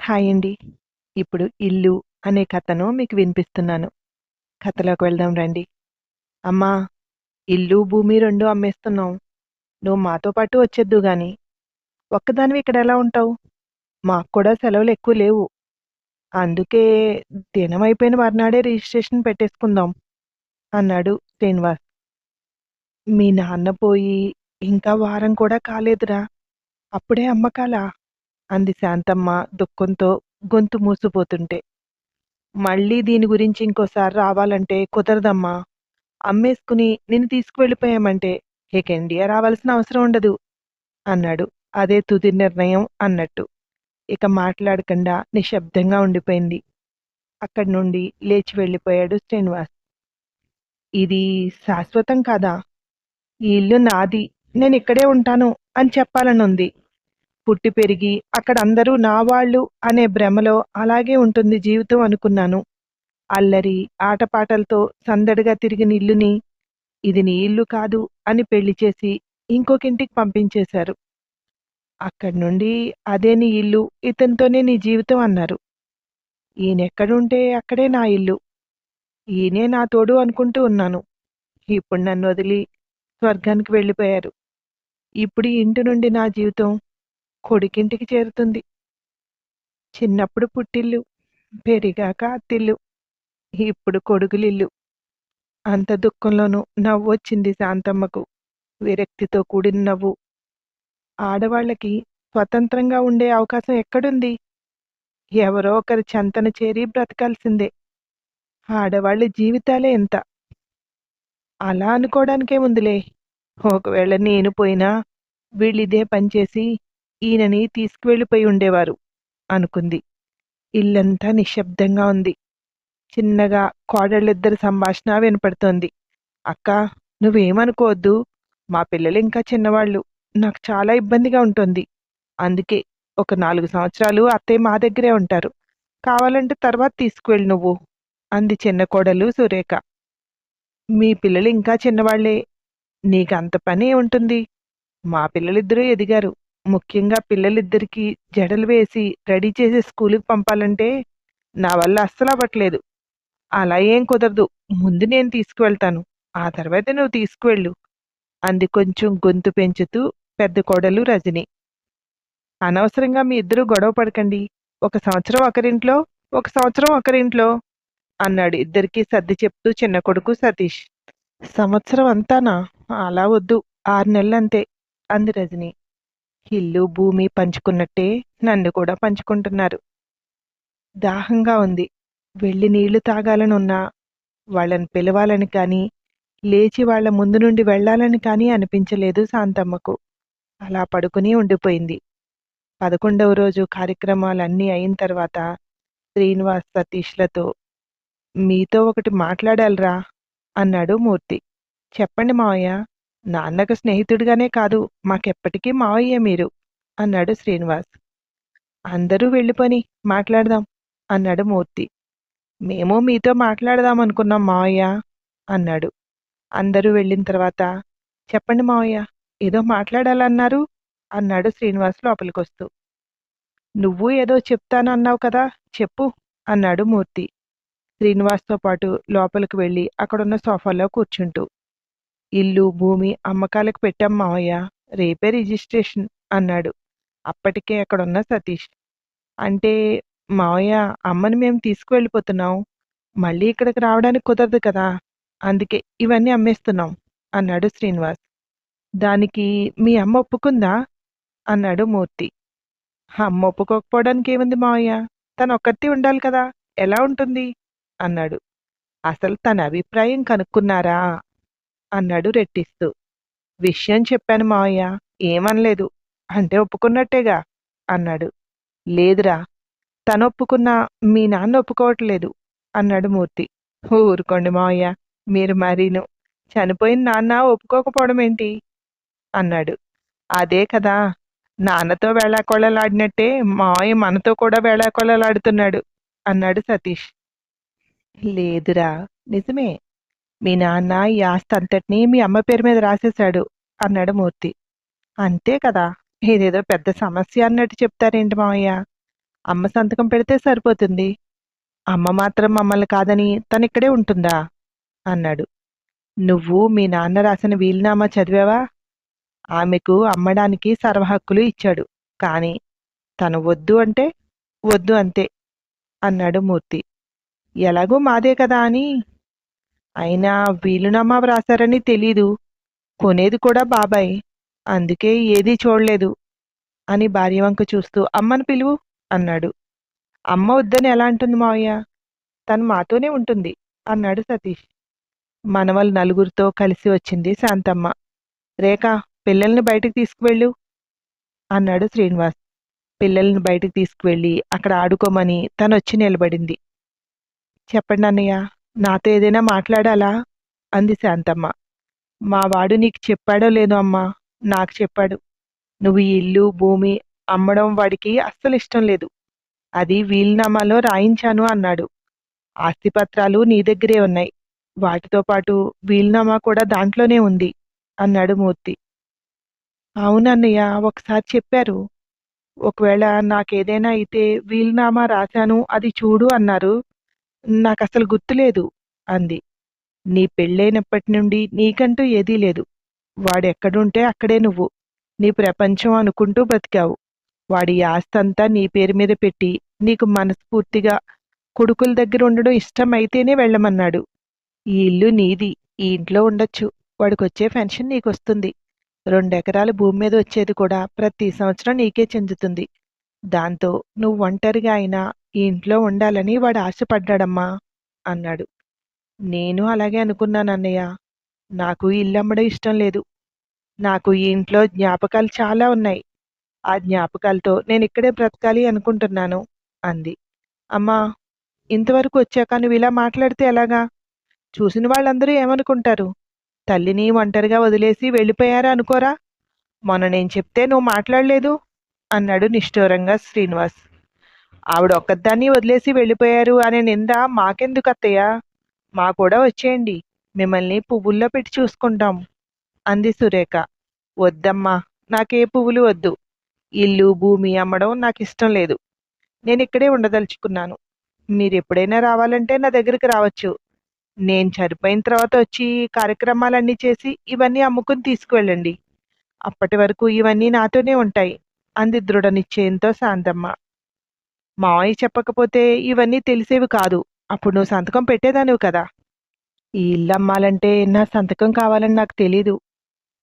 Hi అండి. ఇప్పుడు 'ఇల్లు' అనే కథను మీకు వినిపిస్తున్నాను. కథలోకి వెళ్దాం రండి. అమ్మా! ఇల్లు, భూమి 2 అమ్మేస్తున్నాం. నువ్వు మాతో పాటు వచ్చేద్దువు గాని. ఒక్కదానివి ఇక్కడెలా ఉంటావు? మాకు కూడా సెలవులెక్కువ లేవు. అందుకే దినమైపోయిన మర్నాడే రిజిస్ట్రేషన్ పెట్టేసుకుందాం అన్నాడు శ్రీనివాస్. మీ నాన్న పోయి ఇంకా వారం కూడా కాలేదురా. అప్పుడే అమ్మకాలా? అంది శాంతమ్మ దుఃఖంతో గొంతు మూసుకుపోతుంటే. మళ్ళీ దీని గురించి ఇంకోసారి రావాలంటే కుదరదమ్మా. అమ్మేసుకుని నిన్ను తీసుకువెళ్ళిపోయామంటే ఇక ఇండియా రావాల్సిన అవసరం ఉండదు అన్నాడు. అదే తుది నిర్ణయం అన్నట్టు. ఇక మాట్లాడకుండా నిశ్శబ్దంగా ఉండిపోయింది. అక్కడి నుండి లేచి వెళ్ళిపోయాడు శ్రీనివాస్. ఇది శాశ్వతం కాదా? ఈ ఇల్లు నాది. నేను ఇక్కడే ఉంటాను అని చెప్పాలనుంది. పుట్టి పెరిగి అక్కడ అందరూ నా వాళ్ళు అనే భ్రమలో అలాగే ఉంటుంది జీవితం అనుకున్నాను. అల్లరి, ఆటపాటలతో సందడిగా తిరిగిన ఇల్లుని ఇది నీ ఇల్లు కాదు అని పెళ్లి చేసి ఇంకొకింటికి పంపించేశారు. అక్కడి నుండి అదే నీ ఇల్లు, ఇతనితోనే నీ జీవితం అన్నారు. ఈయనెక్కడుంటే అక్కడే నా ఇల్లు. ఈయనే నా తోడు అనుకుంటూ ఉన్నాను. ఇప్పుడు నన్ను వదిలి స్వర్గానికి వెళ్ళిపోయారు. ఇప్పుడు ఈ ఇంటి నుండి నా జీవితం కొడుకింటికి చేరుతుంది. చిన్నప్పుడు పుట్టిల్లు, పెరిగాక అత్తిల్లు, ఇప్పుడు కొడుకులిల్లు. అంత దుఃఖంలోనూ నవ్వొచ్చింది శాంతమ్మకు. విరక్తితో కూడిన నవ్వు. ఆడవాళ్ళకి స్వతంత్రంగా ఉండే అవకాశం ఎక్కడుంది? ఎవరో ఒకరి చెంతన చేరి బ్రతకాల్సిందే. ఆడవాళ్ళ జీవితాలే ఎంత. అలా అనుకోవడానికేముందిలే. ఒకవేళ నేను పోయినా వీళ్ళిదే పనిచేసి ఈయనని తీసుకువెళ్ళిపోయి ఉండేవారు అనుకుంది. ఇల్లంతా నిశ్శబ్దంగా ఉంది. చిన్నగా కోడళ్ళిద్దరి సంభాషణ వినపడుతోంది. అక్కా, నువ్వేమనుకోవద్దు. మా పిల్లలు ఇంకా చిన్నవాళ్ళు. నాకు చాలా ఇబ్బందిగా ఉంటుంది. అందుకే ఒక 4 సంవత్సరాలు అత్తయ్య మా దగ్గరే ఉంటారు. కావాలంటే తర్వాత తీసుకువెళ్ళు నువ్వు అంది చిన్న కోడలు సురేఖ. మీ పిల్లలు ఇంకా చిన్నవాళ్లే. నీకంత పని ఉంటుంది. మా పిల్లలిద్దరూ ఎదిగారు. ముఖ్యంగా పిల్లలిద్దరికీ జడలు వేసి రెడీ చేసి స్కూలుకి పంపాలంటే నా వల్ల అస్సలు అవ్వట్లేదు. అలా ఏం కుదరదు. ముందు నేను తీసుకువెళ్తాను. ఆ తర్వాత నువ్వు తీసుకువెళ్ళు అంది కొంచెం గొంతు పెంచుతూ పెద్ద కోడలు రజని. అనవసరంగా మీ ఇద్దరూ గొడవ పడకండి. ఒక సంవత్సరం ఒకరింట్లో, ఒక సంవత్సరం ఒకరింట్లో అన్నాడు ఇద్దరికీ సర్ది చెప్తూ చిన్న కొడుకు సతీష్. సంవత్సరం అంతానా? అలా వద్దు. 6 నెలలంతే అంది రజని. ఇల్లు, భూమి పంచుకున్నట్టే నన్ను కూడా పంచుకుంటున్నారు. దాహంగా ఉంది. వెళ్ళి నీళ్లు తాగాలనున్నా వాళ్ళని పిలవాలని కానీ, లేచి వాళ్ల ముందు నుండి వెళ్లాలని కానీ అనిపించలేదు శాంతమ్మకు. అలా పడుకుని ఉండిపోయింది. 11వ రోజు కార్యక్రమాలన్నీ అయిన తర్వాత శ్రీనివాస్ సతీష్లతో, మీతో ఒకటి మాట్లాడాలిరా అన్నాడు మూర్తి. చెప్పండి మావయ్య. నాన్నకు స్నేహితుడిగానే కాదు, మాకెప్పటికీ మావయ్యే మీరు అన్నాడు శ్రీనివాస్. అందరూ వెళ్ళిపోని మాట్లాడదాం అన్నాడు మూర్తి. మేము మీతో మాట్లాడదాం అనుకున్నాం మావయ్య అన్నాడు. అందరూ వెళ్ళిన తర్వాత, చెప్పండి మావయ్య, ఏదో మాట్లాడాలన్నారు అన్నాడు శ్రీనివాస్ లోపలికొస్తూ. నువ్వు ఏదో చెప్తానన్నావు కదా, చెప్పు అన్నాడు మూర్తి శ్రీనివాస్తో పాటు లోపలికి వెళ్ళి అక్కడున్న సోఫాలో కూర్చుంటూ. ఇల్లు, భూమి అమ్మకాలకు పెట్టాం మావయ్య. రేపే రిజిస్ట్రేషన్ అన్నాడు అప్పటికే అక్కడున్న సతీష్. అంటే మావయ్య, అమ్మని మేము తీసుకువెళ్ళిపోతున్నాం. మళ్ళీ ఇక్కడికి రావడానికి కుదరదు కదా, అందుకే ఇవన్నీ అమ్మేస్తున్నాం అన్నాడు శ్రీనివాస్. దానికి మీ అమ్మ ఒప్పుకుందా అన్నాడు మూర్తి. అమ్మ ఒప్పుకోకపోవడానికి ఏముంది మావయ్య, తను ఒక్కర్తి ఉండాలి కదా, ఎలా ఉంటుంది అన్నాడు. అసలు తన అభిప్రాయం కనుక్కున్నారా అన్నాడు రెట్టిస్తూ. విషయం చెప్పాను మావయ్య, ఏమనలేదు. అంటే ఒప్పుకున్నట్టేగా అన్నాడు. లేదురా, తను ఒప్పుకున్నా మీ నాన్న ఒప్పుకోవట్లేదు అన్నాడు మూర్తి. ఊరుకోండి మావయ్య, మీరు మరీను. చనిపోయిన నాన్న ఒప్పుకోకపోవడం ఏంటి అన్నాడు. అదే కదా, నాన్నతో వేళాకోళలాడినట్టే మావయ్య మనతో కూడా వేళాకోళలాడుతున్నాడు అన్నాడు సతీష్. లేదురా, నిజమే. మీ నాన్న ఈ ఆస్తి అంతటినీ మీ అమ్మ పేరు మీద రాసేశాడు అన్నాడు మూర్తి. అంతే కదా, ఇదేదో పెద్ద సమస్య అన్నట్టు చెప్తారేంటి మావయ్య అమ్మ సంతకం పెడితే సరిపోతుంది. అమ్మ మాత్రం మమ్మల్ని కాదని తనిక్కడే ఉంటుందా? అన్నాడు. నువ్వు మీ నాన్న రాసిన వీలునామా చదివావా? ఆమెకు అమ్మడానికి సర్వహక్కులు ఇచ్చాడు. కాని తను వద్దు అంటే వద్దు అంతే అన్నాడు మూర్తి. ఎలాగూ మాదే కదా అని. అయినా వీలునామా వ్రాసారని తెలీదు. కొనేది కూడా బాబాయ్. అందుకే ఏదీ చూడలేదు అని భార్య వంక చూస్తూ అమ్మను పిలువు అన్నాడు. అమ్మ వద్దని ఎలా అంటుంది మావయ్య? తను మాతోనే ఉంటుంది అన్నాడు సతీష్. మనవలు నలుగురితో కలిసి వచ్చింది శాంతమ్మ. రేఖ, పిల్లల్ని బయటికి తీసుకువెళ్ళు అన్నాడు శ్రీనివాస్. పిల్లల్ని బయటికి తీసుకువెళ్ళి అక్కడ ఆడుకోమని తనొచ్చి నిలబడింది. చెప్పండి అన్నయ్య, నాతో ఏదైనా మాట్లాడాలా? అంది శాంతమ్మ. మా వాడు నీకు చెప్పాడో లేదో అమ్మా? నాకు చెప్పాడు. నువ్వు ఈ ఇల్లు, భూమి అమ్మడం వాడికి అస్సలు ఇష్టం లేదు. అది వీలునామాలో రాయించాను అన్నాడు. ఆస్తిపత్రాలు నీ దగ్గరే ఉన్నాయి. వాటితో పాటు వీలునామా కూడా దాంట్లోనే ఉంది అన్నాడు మూర్తి. అవునన్నయ్య, ఒకసారి చెప్పారు. ఒకవేళ నాకేదైనా అయితే వీలునామా రాశాను అది చూడు అన్నారు. నాకసలు గుర్తులేదు అంది. నీ పెళ్ళైనప్పటి నుండి నీకంటూ ఏదీ లేదు. వాడెక్కడుంటే అక్కడే నువ్వు నీ ప్రపంచం అనుకుంటూ బతికావు. వాడి ఆస్తంతా నీ పేరు మీద పెట్టి నీకు మనస్ఫూర్తిగా కొడుకుల దగ్గర ఉండడం ఇష్టమైతేనే వెళ్ళమన్నాడు. ఈ ఇల్లు నీది, ఈ ఇంట్లో ఉండొచ్చు. వాడికొచ్చే పెన్షన్ నీకొస్తుంది. 2 ఎకరాల భూమి మీద వచ్చేది కూడా ప్రతి సంవత్సరం నీకే చెందుతుంది. దాంతో నువ్వు ఒంటరిగా అయినా ఈ ఇంట్లో ఉండాలని వాడు ఆశపడ్డాడమ్మా అన్నాడు. నేను అలాగే అనుకున్నానన్నయ్య. నాకు ఇల్లమ్మడం ఇష్టం లేదు. నాకు ఈ ఇంట్లో జ్ఞాపకాలు చాలా ఉన్నాయి. ఆ జ్ఞాపకాలతో నేనిక్కడే బ్రతకాలి అనుకుంటున్నాను అంది. అమ్మా, ఇంతవరకు వచ్చాక నువ్విలా మాట్లాడితే ఎలాగా? చూసిన వాళ్ళందరూ ఏమనుకుంటారు? తల్లిని ఒంటరిగా వదిలేసి వెళ్ళిపోయారా అనుకోరా? మొన్న నేను చెప్తే నువ్వు మాట్లాడలేదు అన్నాడు నిష్ఠూరంగా శ్రీనివాస్. ఆవిడ ఒక్కదాన్ని వదిలేసి వెళ్ళిపోయారు అనే నింద మాకెందుకు అత్తయ్య? మా కూడా వచ్చేయండి. మిమ్మల్ని పువ్వుల్లో పెట్టి చూసుకుంటాం అంది సురేఖ. వద్దమ్మా, నాకే పువ్వులు వద్దు. ఇల్లు, భూమి అమ్మడం నాకిష్టం లేదు. నేనిక్కడే ఉండదలుచుకున్నాను. మీరెప్పుడైనా రావాలంటే నా దగ్గరికి రావచ్చు. నేను చనిపోయిన తర్వాత వచ్చి కార్యక్రమాలన్నీ చేసి ఇవన్నీ అమ్ముకుని తీసుకువెళ్ళండి. అప్పటి వరకు ఇవన్నీ నాతోనే ఉంటాయి అంది దృఢ నిశ్చయంతో శాంతమ్మ. మావయ్య చెప్పకపోతే ఇవన్నీ తెలిసేవి కాదు. అప్పుడు నువ్వు సంతకం పెట్టేదానివి కదా. ఈ ఇల్లు అమ్మాలంటే నా సంతకం కావాలని నాకు తెలీదు.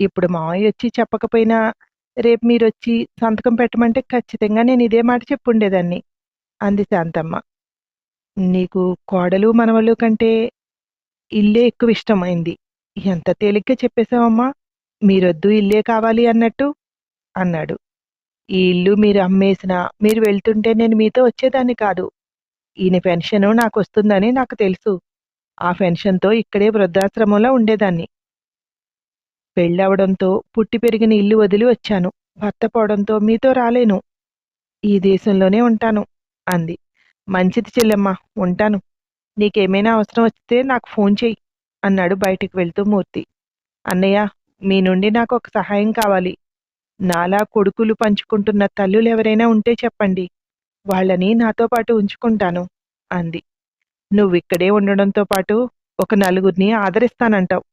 ఇప్పుడు మావయ్య వచ్చి చెప్పకపోయినా రేపు మీరొచ్చి సంతకం పెట్టమంటే ఖచ్చితంగా నేను ఇదే మాట చెప్పుండేదాన్ని అంది శాంతమ్మ. నీకు కోడలు మనవలు కంటే ఇల్లే ఎక్కువ ఇష్టమైంది. ఎంత తేలిగ్గా చెప్పేశావమ్మా? మీరొద్దు ఇల్లే కావాలి అన్నట్టు అన్నాడు. ఈ ఇల్లు మీరు అమ్మేసినా మీరు వెళ్తుంటే నేను మీతో వచ్చేదాన్ని కాదు. ఈయన పెన్షను నాకొస్తుందని నాకు తెలుసు. ఆ పెన్షన్‌తో ఇక్కడే వృద్ధాశ్రమంలో ఉండేదాన్ని. పెళ్ళవడంతో పుట్టి పెరిగిన ఇల్లు వదిలి వచ్చాను. భర్త పోవడంతో మీతో రాలేను. ఈ దేశంలోనే ఉంటాను అంది. మంచిది చెల్లెమ్మా, ఉంటాను. నీకేమైనా అవసరం వస్తే నాకు ఫోన్ చెయ్యి అన్నాడు బయటికి వెళ్తూ మూర్తి. అన్నయ్య, మీ నుండి నాకు ఒక సహాయం కావాలి. నాలా కొడుకులు పంచుకుంటున్న తల్లులెవరైనా ఉంటే చెప్పండి. వాళ్ళని నాతో పాటు ఉంచుకుంటాను అంది. నువ్విక్కడే ఉండడంతో పాటు ఒక నలుగురిని ఆదరిస్తానంటావు.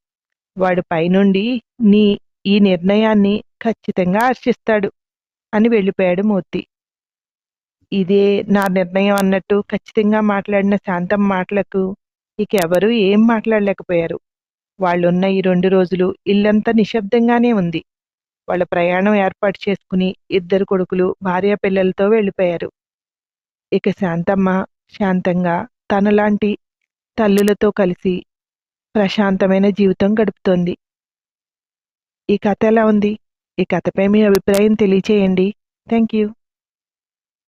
వాడు పైనుండి నీ ఈ నిర్ణయాన్ని ఖచ్చితంగా హర్షిస్తాడు అని వెళ్ళిపోయాడు మూర్తి. ఇదే నా నిర్ణయం అన్నట్టు ఖచ్చితంగా మాట్లాడిన శాంతం మాటలకు ఇక ఎవరూ ఏం మాట్లాడలేకపోయారు. వాళ్ళున్న ఈ 2 రోజులు ఇల్లంతా నిశ్శబ్దంగానే ఉంది. వాళ్ళ ప్రయాణం ఏర్పాటు చేసుకుని 2 కొడుకులు భార్య పిల్లలతో వెళ్ళిపోయారు. ఇక శాంతమ్మ శాంతంగా తనలాంటి తల్లులతో కలిసి ప్రశాంతమైన జీవితం గడుపుతోంది. ఈ కథ ఎలా ఉంది? ఈ కథపై మీ అభిప్రాయం తెలియచేయండి. Thank you.